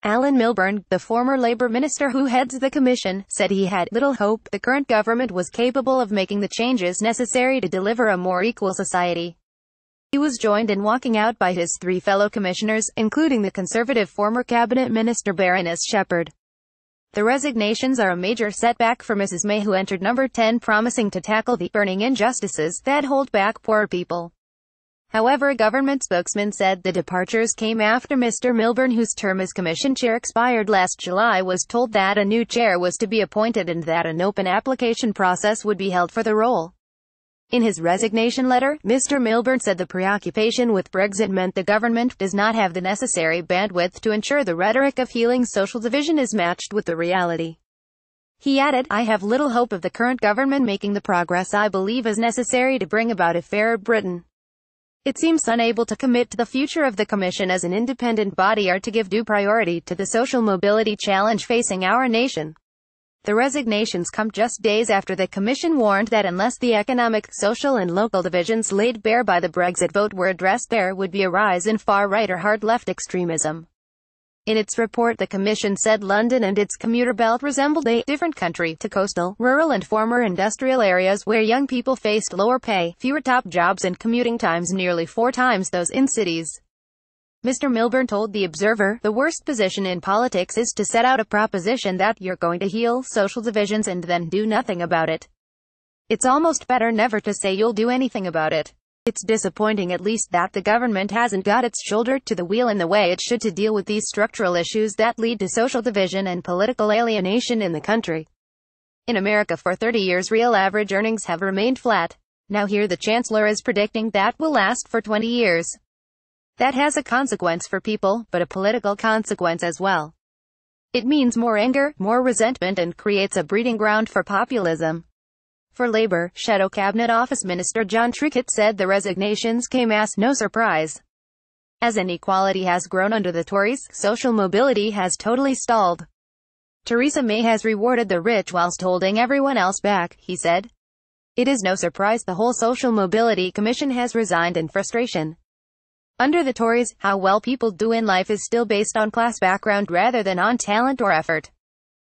Alan Milburn, the former Labour minister who heads the commission, said he had little hope the current government was capable of making the changes necessary to deliver a more equal society. He was joined in walking out by his three fellow commissioners, including the Conservative former cabinet minister Baroness Shephard. The resignations are a major setback for Mrs May, who entered number 10 promising to tackle the burning injustices that hold back poor people. However, a government spokesman said the departures came after Mr Milburn, whose term as commission chair expired last July, was told that a new chair was to be appointed and that an open application process would be held for the role. In his resignation letter, Mr Milburn said the preoccupation with Brexit meant the government does not have the necessary bandwidth to ensure the rhetoric of healing social division is matched with the reality. He added, "I have little hope of the current government making the progress I believe is necessary to bring about a fairer Britain. It seems unable to commit to the future of the Commission as an independent body or to give due priority to the social mobility challenge facing our nation." The resignations come just days after the Commission warned that unless the economic, social and local divisions laid bare by the Brexit vote were addressed, there would be a rise in far-right or hard-left extremism. In its report, the Commission said London and its commuter belt resembled a different country to coastal, rural and former industrial areas where young people faced lower pay, fewer top jobs and commuting times nearly 4 times those in cities. Mr Milburn told The Observer, "The worst position in politics is to set out a proposition that you're going to heal social divisions and then do nothing about it. It's almost better never to say you'll do anything about it. It's disappointing at least that the government hasn't got its shoulder to the wheel in the way it should to deal with these structural issues that lead to social division and political alienation in the country." In America for 30 years real average earnings have remained flat. Now here the Chancellor is predicting that will last for 20 years. That has a consequence for people, but a political consequence as well. It means more anger, more resentment and creates a breeding ground for populism. For Labour, Shadow Cabinet Office Minister John Trickett said the resignations came as no surprise. As inequality has grown under the Tories, social mobility has totally stalled. Theresa May has rewarded the rich whilst holding everyone else back, he said. It is no surprise the whole Social Mobility Commission has resigned in frustration. Under the Tories, how well people do in life is still based on class background rather than on talent or effort.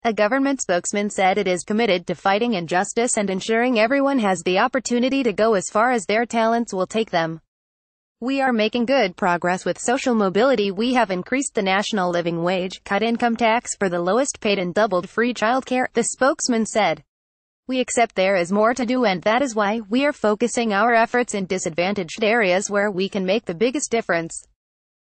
A government spokesman said it is committed to fighting injustice and ensuring everyone has the opportunity to go as far as their talents will take them. We are making good progress with social mobility. We have increased the national living wage, cut income tax for the lowest paid and doubled free childcare, the spokesman said. We accept there is more to do and that is why we are focusing our efforts in disadvantaged areas where we can make the biggest difference.